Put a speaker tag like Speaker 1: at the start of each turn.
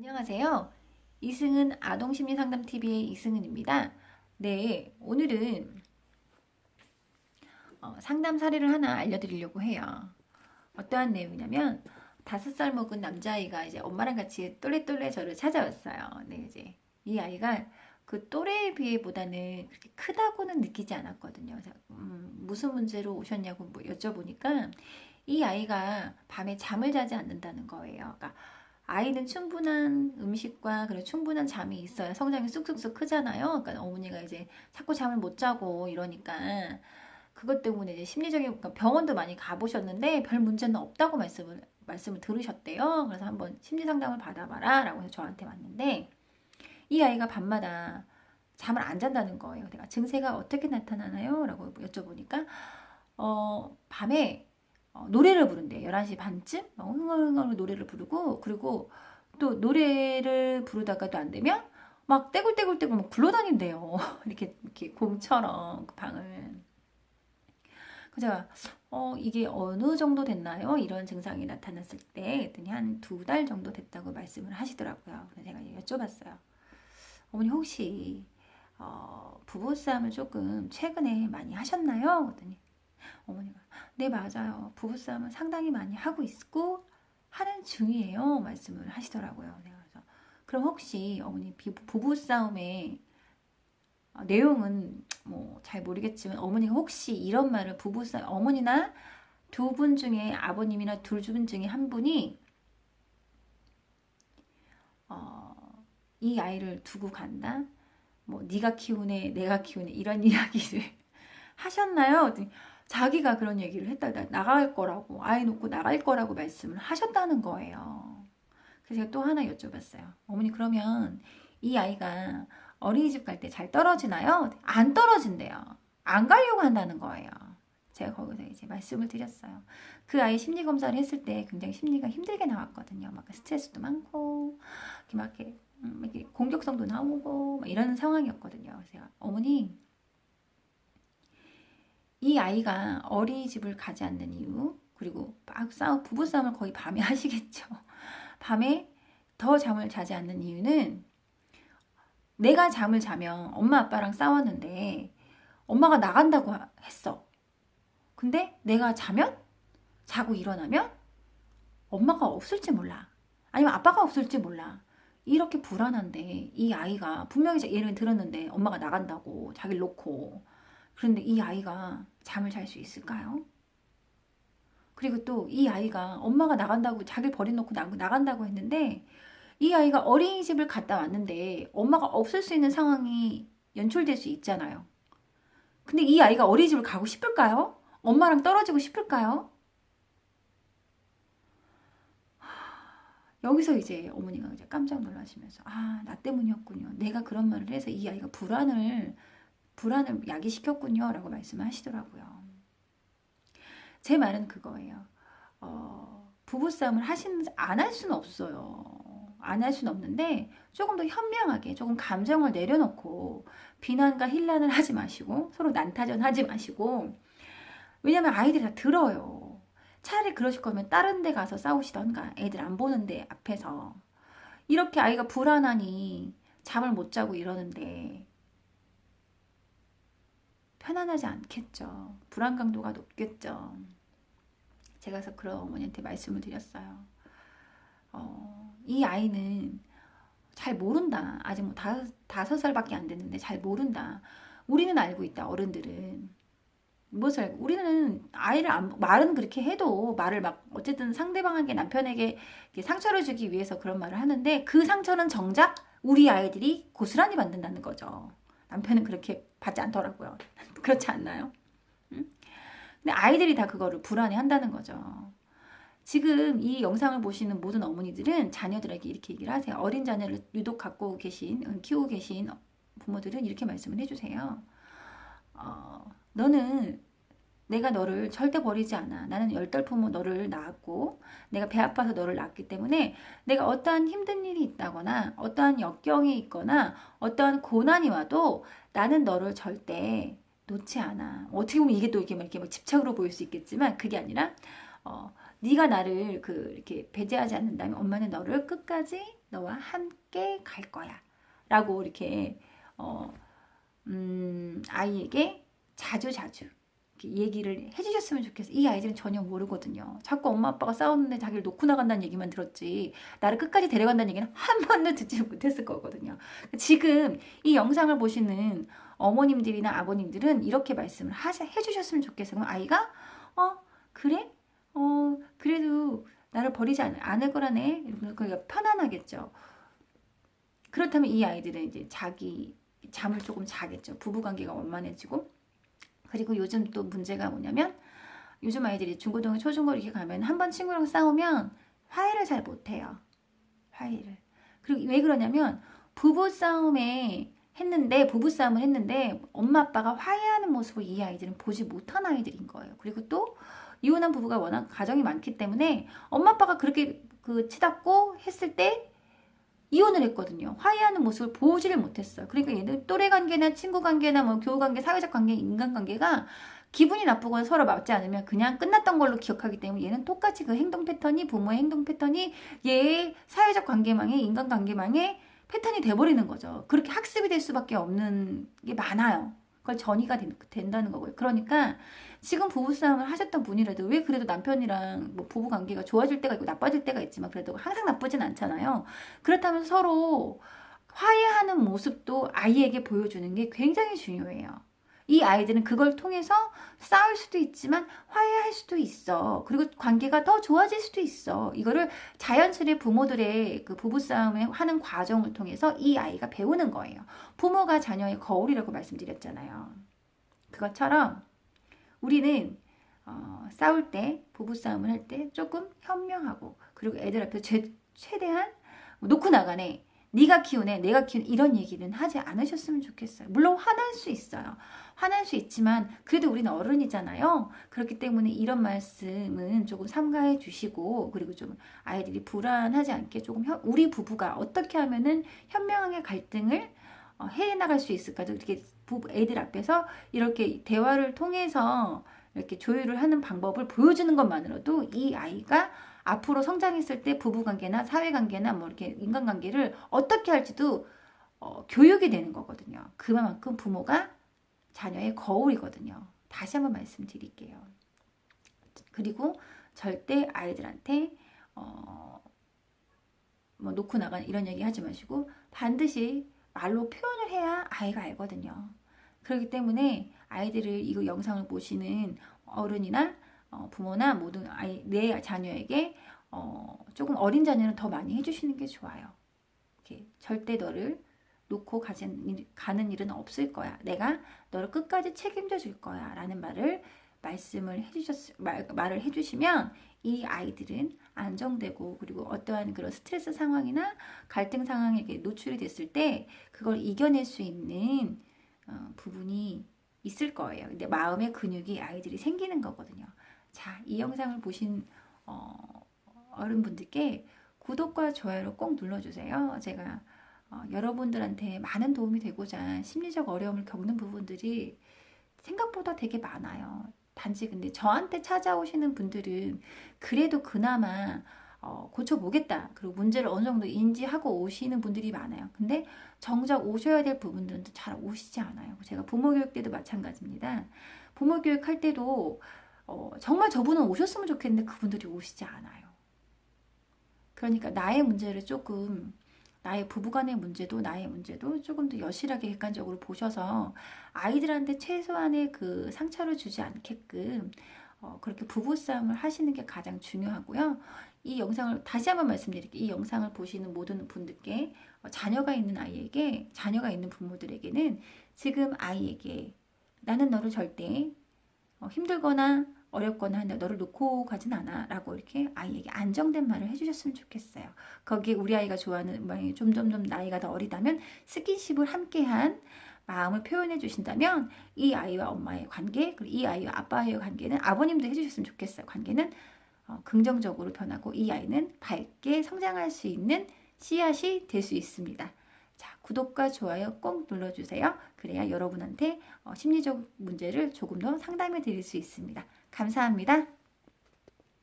Speaker 1: 안녕하세요. 이승은 아동심리상담TV의 이승은입니다. 네, 오늘은 상담 사례를 하나 알려드리려고 해요. 어떠한 내용이냐면 5살 먹은 남자아이가 이제 엄마랑 같이 똘레똘레 저를 찾아왔어요. 네, 이제 이 아이가 그 또래에 비해보다는 그렇게 크다고는 느끼지 않았거든요. 그래서, 무슨 문제로 오셨냐고 뭐 여쭤보니까 이 아이가 밤에 잠을 자지 않는다는 거예요. 그러니까 아이는 충분한 음식과 그리고 충분한 잠이 있어야 성장이 쑥쑥쑥 크잖아요. 그러니까 어머니가 이제 자꾸 잠을 못 자고 이러니까 그것 때문에 이제 심리적인 그러니까 병원도 많이 가보셨는데 별 문제는 없다고 말씀을 들으셨대요. 그래서 한번 심리 상담을 받아봐라라고 해서 저한테 왔는데 이 아이가 밤마다 잠을 안 잔다는 거예요. 내가 증세가 어떻게 나타나나요? 라고 여쭤보니까 밤에 노래를 부른대. 11시 반쯤 흥얼흥얼 노래를 부르고 그리고 또 노래를 부르다가도 안 되면 막 떼굴떼굴떼굴 막 굴러다닌대요. 이렇게 공처럼 그 방을. 그래서 이게 어느 정도 됐나요? 이런 증상이 나타났을 때 그랬더니 한 2달 정도 됐다고 말씀을 하시더라고요. 그래서 제가 여쭤봤어요. 어머니 혹시 부부싸움을 조금 최근에 많이 하셨나요? 그랬더니 어머니가 네 맞아요. 부부싸움은 상당히 많이 하고 있고 하는 중이에요. 말씀을 하시더라고요. 그래서 그럼 혹시 어머니 부부싸움의 내용은 뭐 잘 모르겠지만 어머니가 혹시 이런 말을 부부싸움 어머니나 두 분 중에 아버님이나 둘 분 중에 한 분이 이 아이를 두고 간다? 뭐 네가 키우네 내가 키우네 이런 이야기를 하셨나요? 자기가 그런 얘기를 했다. 나갈 거라고 아이 놓고 나갈 거라고 말씀을 하셨다는 거예요. 그래서 제가 또 하나 여쭤봤어요. 어머니 그러면 이 아이가 어린이집 갈 때 잘 떨어지나요? 안 떨어진대요. 안 가려고 한다는 거예요. 제가 거기서 이제 말씀을 드렸어요. 그 아이 심리 검사를 했을 때 굉장히 심리가 힘들게 나왔거든요. 막 스트레스도 많고 이렇게 공격성도 나오고 막 이런 상황이었거든요. 그래서 제가 어머니 이 아이가 어린이집을 가지 않는 이유 그리고 막 부부싸움을 거의 밤에 하시겠죠. 밤에 더 잠을 자지 않는 이유는 내가 잠을 자면 엄마 아빠랑 싸웠는데 엄마가 나간다고 했어. 근데 내가 자고 일어나면 엄마가 없을지 몰라. 아니면 아빠가 없을지 몰라. 이렇게 불안한데 이 아이가 분명히 예를 들었는데 엄마가 나간다고 자기를 놓고 그런데 이 아이가 잠을 잘 수 있을까요? 그리고 또 이 아이가 엄마가 나간다고 자기를 버려놓고 나간다고 했는데 이 아이가 어린이집을 갔다 왔는데 엄마가 없을 수 있는 상황이 연출될 수 있잖아요. 근데 이 아이가 어린이집을 가고 싶을까요? 엄마랑 떨어지고 싶을까요? 여기서 이제 어머니가 이제 깜짝 놀라시면서 나 때문이었군요. 내가 그런 말을 해서 이 아이가 불안을 야기시켰군요. 라고 말씀하시더라고요. 제 말은 그거예요. 부부싸움을 안 할 수는 없어요. 안 할 수는 없는데 조금 더 현명하게 조금 감정을 내려놓고 비난과 힐난을 하지 마시고 서로 난타전 하지 마시고 왜냐면 아이들이 다 들어요. 차라리 그러실 거면 다른 데 가서 싸우시던가 애들 안 보는데 앞에서 이렇게 아이가 불안하니 잠을 못 자고 이러는데 편안하지 않겠죠. 불안 강도가 높겠죠. 제가 그래서 그런 어머니한테 말씀을 드렸어요. 이 아이는 잘 모른다. 아직 뭐 5살밖에 안 됐는데 잘 모른다. 우리는 알고 있다. 어른들은. 무엇을 우리는 아이를 말은 그렇게 해도 말을 막 어쨌든 상대방에게 남편에게 상처를 주기 위해서 그런 말을 하는데 그 상처는 정작 우리 아이들이 고스란히 받는다는 거죠. 남편은 그렇게 받지 않더라고요. 그렇지 않나요? 응? 근데 아이들이 다 그거를 불안해 한다는 거죠. 지금 이 영상을 보시는 모든 어머니들은 자녀들에게 이렇게 얘기를 하세요. 어린 자녀를 유독 키우고 계신 부모들은 이렇게 말씀을 해주세요. 너는 내가 너를 절대 버리지 않아. 나는 열달품으로 너를 낳았고 내가 배 아파서 너를 낳았기 때문에 내가 어떠한 힘든 일이 있다거나 어떠한 역경이 있거나 어떠한 고난이 와도 나는 너를 절대 놓지 않아. 어떻게 보면 이게 또 이렇게 막 집착으로 보일 수 있겠지만 그게 아니라 네가 나를 이렇게 배제하지 않는다면 엄마는 너를 끝까지 너와 함께 갈 거야. 라고 이렇게 아이에게 자주 이렇게 얘기를 해주셨으면 좋겠어요. 이 아이들은 전혀 모르거든요. 자꾸 엄마 아빠가 싸우는데 자기를 놓고 나간다는 얘기만 들었지 나를 끝까지 데려간다는 얘기는 한 번도 듣지 못했을 거거든요. 지금 이 영상을 보시는 어머님들이나 아버님들은 이렇게 말씀을 해주셨으면 좋겠어요. 그럼 아이가 그래? 그래도 나를 버리지 않을 거라네. 그러니까 편안하겠죠. 그렇다면 이 아이들은 이제 자기 잠을 조금 자겠죠. 부부관계가 원만해지고. 그리고 요즘 또 문제가 뭐냐면 요즘 아이들이 중고등 초중고 이렇게 가면 한번 친구랑 싸우면 화해를 잘 못해요. 화해를. 그리고 왜 그러냐면 부부싸움을 했는데 엄마 아빠가 화해하는 모습을 이 아이들은 보지 못한 아이들인 거예요. 그리고 또 이혼한 부부가 워낙 가정이 많기 때문에 엄마 아빠가 그렇게 치닫고 했을 때 이혼을 했거든요. 화해하는 모습을 보지를 못했어요. 그러니까 얘는 또래 관계나 친구 관계나 뭐 교우 관계, 사회적 관계, 인간 관계가 기분이 나쁘거나 서로 맞지 않으면 그냥 끝났던 걸로 기억하기 때문에 얘는 똑같이 그 행동 패턴이 부모의 행동 패턴이 얘의 사회적 관계망의 인간 관계망의 패턴이 돼버리는 거죠. 그렇게 학습이 될 수밖에 없는 게 많아요. 그걸 전이가 된다는 거고요. 그러니까 지금 부부싸움을 하셨던 분이라도 왜 그래도 남편이랑 뭐 부부관계가 좋아질 때가 있고 나빠질 때가 있지만 그래도 항상 나쁘진 않잖아요. 그렇다면 서로 화해하는 모습도 아이에게 보여주는 게 굉장히 중요해요. 이 아이들은 그걸 통해서 싸울 수도 있지만 화해할 수도 있어. 그리고 관계가 더 좋아질 수도 있어. 이거를 자연스레 부모들의 그 부부싸움을 하는 과정을 통해서 이 아이가 배우는 거예요. 부모가 자녀의 거울이라고 말씀드렸잖아요. 그것처럼 우리는 싸울 때, 부부싸움을 할 때 조금 현명하고 그리고 애들 앞에 최대한 놓고 나가네. 네가 키우네, 내가 키우네 이런 얘기는 하지 않으셨으면 좋겠어요. 물론 화날 수 있어요. 화날 수 있지만 그래도 우리는 어른이잖아요. 그렇기 때문에 이런 말씀은 조금 삼가해 주시고 그리고 좀 아이들이 불안하지 않게 조금 우리 부부가 어떻게 하면은 현명하게 갈등을 해나갈 수 있을까도 이렇게 애들 앞에서 이렇게 대화를 통해서 이렇게 조율을 하는 방법을 보여주는 것만으로도 이 아이가 앞으로 성장했을 때 부부관계나 사회관계나 뭐 이렇게 인간관계를 어떻게 할지도 교육이 되는 거거든요. 그만큼 부모가 자녀의 거울이거든요. 다시 한번 말씀드릴게요. 그리고 절대 아이들한테 뭐 놓고 나가는 이런 얘기 하지 마시고 반드시 말로 표현을 해야 아이가 알거든요. 그렇기 때문에 아이들을 이거 영상을 보시는 어른이나 부모나 모든 내 자녀에게 조금 어린 자녀는 더 많이 해주시는 게 좋아요. 이렇게 절대 너를 놓고 가는 일은 없을 거야. 내가 너를 끝까지 책임져 줄 거야. 라는 말을 말을 해주시면 이 아이들은 안정되고 그리고 어떠한 그런 스트레스 상황이나 갈등 상황에 노출이 됐을 때 그걸 이겨낼 수 있는 부분이 있을 거예요. 근데 마음의 근육이 아이들이 생기는 거거든요. 자, 이 영상을 보신 어른분들께 구독과 좋아요를 꼭 눌러주세요. 제가 여러분들한테 많은 도움이 되고자 심리적 어려움을 겪는 부분들이 생각보다 되게 많아요. 단지 근데 저한테 찾아오시는 분들은 그래도 그나마 고쳐보겠다. 그리고 문제를 어느 정도 인지하고 오시는 분들이 많아요. 근데 정작 오셔야 될 부분들은 잘 오시지 않아요. 제가 부모 교육 때도 마찬가지입니다. 부모 교육 할 때도 정말 저분은 오셨으면 좋겠는데 그분들이 오시지 않아요. 그러니까 나의 문제를 조금 나의 부부간의 문제도 나의 문제도 조금 더 여실하게 객관적으로 보셔서 아이들한테 최소한의 그 상처를 주지 않게끔 그렇게 부부싸움을 하시는 게 가장 중요하고요. 이 영상을 다시 한번 말씀드릴게요. 이 영상을 보시는 모든 분들께 자녀가 있는 아이에게 자녀가 있는 부모들에게는 지금 아이에게 나는 너를 절대 힘들거나 어렵거나 한다. 너를 놓고 가진 않아. 라고 이렇게 아이에게 안정된 말을 해주셨으면 좋겠어요. 거기에 우리 아이가 좋아하는 점점점 나이가 더 어리다면 스킨십을 함께한 마음을 표현해 주신다면 이 아이와 엄마의 관계 그리고 이 아이와 아빠의 관계는 아버님도 해주셨으면 좋겠어요. 관계는 긍정적으로 변하고 이 아이는 밝게 성장할 수 있는 씨앗이 될 수 있습니다. 자, 구독과 좋아요 꼭 눌러주세요. 그래야 여러분한테 심리적 문제를 조금 더 상담해 드릴 수 있습니다. 감사합니다.